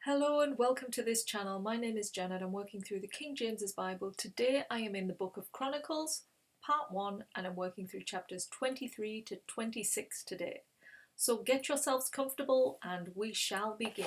Hello and welcome to this channel. My name is Janet. I'm working through the King James's Bible. Today I am in the book of Chronicles, part 1, and I'm working through chapters 23 to 26 today. So get yourselves comfortable and we shall begin.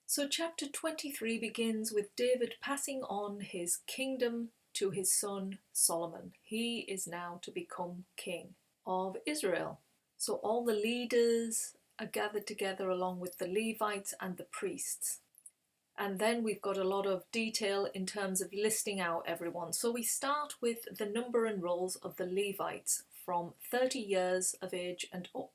So chapter 23 begins with David passing on his kingdom to his son Solomon. He is now to become king of Israel. So all the leaders are gathered together along with the Levites and the priests. And then we've got a lot of detail in terms of listing out everyone. So we start with the number and roles of the Levites from 30 years of age and up.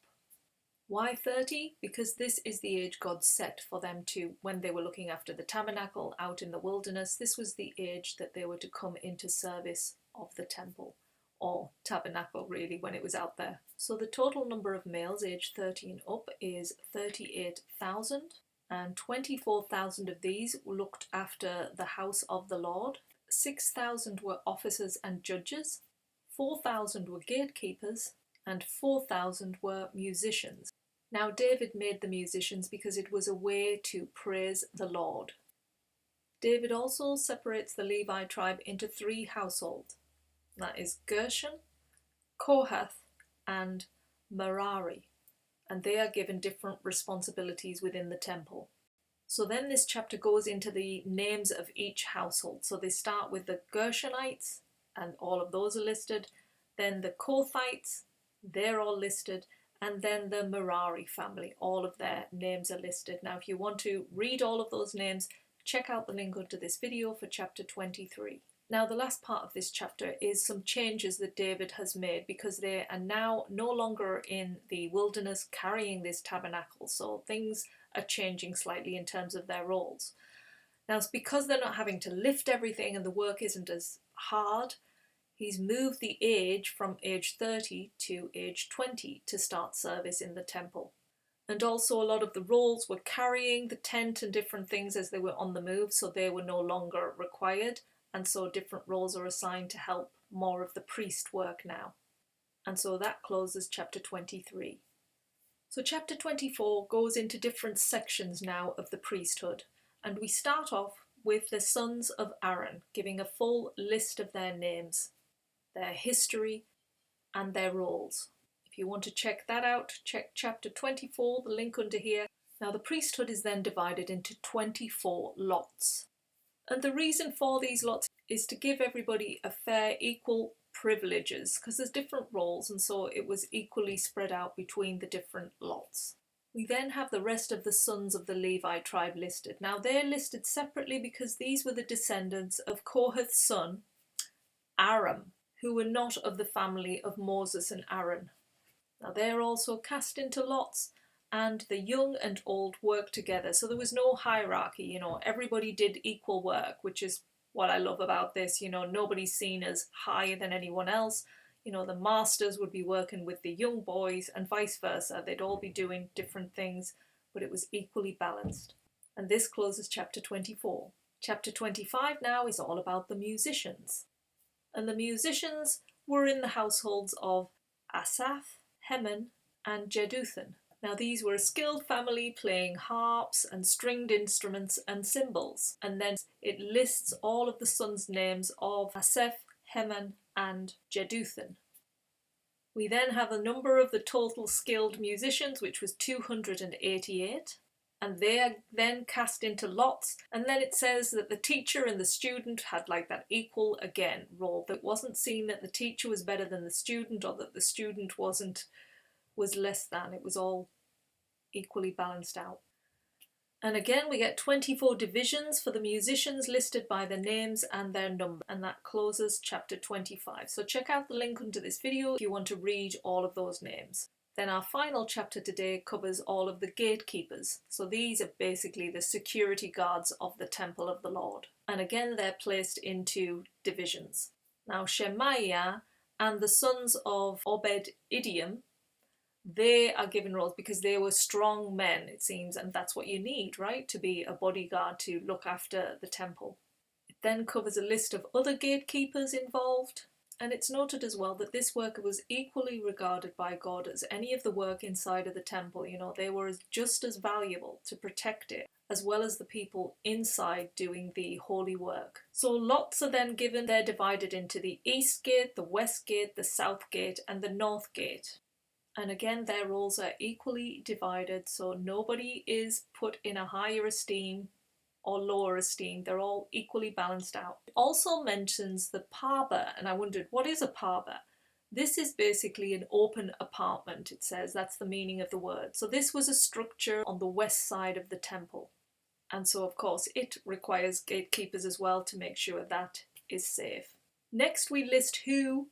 Why 30? Because this is the age God set for them to, when they were looking after the tabernacle out in the wilderness, this was the age that they were to come into service of the temple, or tabernacle really, when it was out there. So the total number of males aged 30 and up is 38,000, and 24,000 of these looked after the house of the Lord. 6,000 were officers and judges, 4,000 were gatekeepers, and 4,000 were musicians. Now David made the musicians because it was a way to praise the Lord. David also separates the Levi tribe into 3 households. That is Gershon, Kohath, and Merari. And they are given different responsibilities within the temple. So then this chapter goes into the names of each household. So they start with the Gershonites, and all of those are listed. Then the Kohathites, they're all listed. And then the Merari family, all of their names are listed. Now if you want to read all of those names, check out the link under this video for chapter 23. Now the last part of this chapter is some changes that David has made, because they are now no longer in the wilderness carrying this tabernacle. So things are changing slightly in terms of their roles. Now it's because they're not having to lift everything and the work isn't as hard. He's moved the age from age 30 to age 20 to start service in the temple. And also a lot of the roles were carrying the tent and different things as they were on the move, so they were no longer required. And so different roles are assigned to help more of the priest work now. And so that closes chapter 23. So chapter 24 goes into different sections now of the priesthood. And we start off with the sons of Aaron, giving a full list of their names, their history, and their roles. If you want to check that out, check chapter 24, the link under here. Now the priesthood is then divided into 24 lots. And the reason for these lots is to give everybody a fair, equal privileges, because there's different roles, and so it was equally spread out between the different lots. We then have the rest of the sons of the Levi tribe listed. Now they're listed separately because these were the descendants of Kohath's son, Aram, who were not of the family of Moses and Aaron. Now they're also cast into lots, and the young and old worked together. So there was no hierarchy, everybody did equal work, which is what I love about this. Nobody's seen as higher than anyone else. The masters would be working with the young boys and vice versa. They'd all be doing different things, but it was equally balanced. And this closes chapter 24. Chapter 25 now is all about the musicians. And the musicians were in the households of Asaph, Heman, and Jeduthun. Now these were a skilled family playing harps and stringed instruments and cymbals. And then it lists all of the sons' names of Asaph, Heman, and Jeduthun. We then have a number of the total skilled musicians, which was 288. And they are then cast into lots, and then it says that the teacher and the student had like that equal again role. That wasn't seen that the teacher was better than the student, or that the student was less than. It was all equally balanced out. And again we get 24 divisions for the musicians listed by their names and their number, and that closes chapter 25. So check out the link under this video if you want to read all of those names. Then our final chapter today covers all of the gatekeepers. So these are basically the security guards of the temple of the Lord. And again, they're placed into divisions. Now Shemaiah and the sons of Obed-Idom, they are given roles because they were strong men, it seems, and that's what you need, right? To be a bodyguard to look after the temple. then covers a list of other gatekeepers involved, and it's noted as well that this work was equally regarded by God as any of the work inside of the temple. You know, they were just as valuable to protect it as well as the people inside doing the holy work. So lots are then given. They're divided into the east gate, the west gate, the south gate, and the north gate. And again, their roles are equally divided, so nobody is put in a higher esteem or lower esteem. They're all equally balanced out. It also mentions the parba, and I wondered, what is a parba? This is basically an open apartment, it says. That's the meaning of the word. So this was a structure on the west side of the temple. And so, of course, it requires gatekeepers as well to make sure that is safe. Next, we list who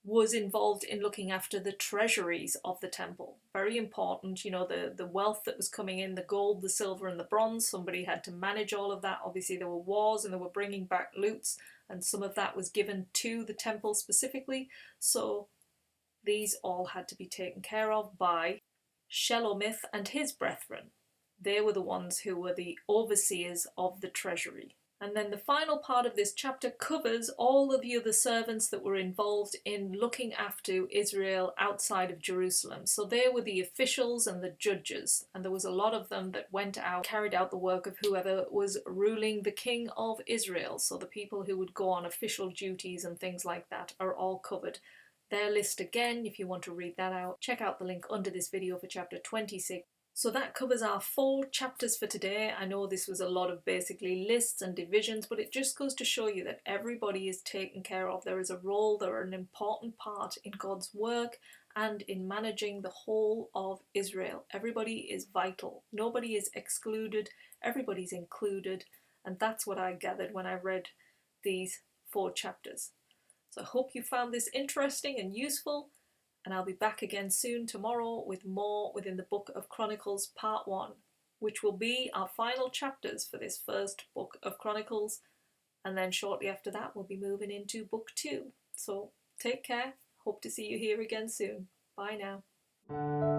was involved in looking after the treasuries of the temple. Very important, you know, the wealth that was coming in, the gold, the silver and the bronze. Somebody had to manage all of that. Obviously there were wars and they were bringing back loots, and some of that was given to the temple specifically. So these all had to be taken care of by Shelomith and his brethren. They were the ones who were the overseers of the treasury. And then the final part of this chapter covers all of the other servants that were involved in looking after Israel outside of Jerusalem. So they were the officials and the judges, and there was a lot of them that went out, carried out the work of whoever was ruling the king of Israel. So the people who would go on official duties and things like that are all covered. Their list again, if you want to read that out, check out the link under this video for chapter 26. So that covers our 4 chapters for today. I know this was a lot of basically lists and divisions, but it just goes to show you that everybody is taken care of. There is a role, they're an important part in God's work and in managing the whole of Israel. Everybody is vital. Nobody is excluded. Everybody's included. And that's what I gathered when I read these 4 chapters. So I hope you found this interesting and useful. And I'll be back again soon tomorrow with more within the book of Chronicles part 1, which will be our final chapters for this first book of Chronicles. And then shortly after that, we'll be moving into book 2. So take care. Hope to see you here again soon. Bye now.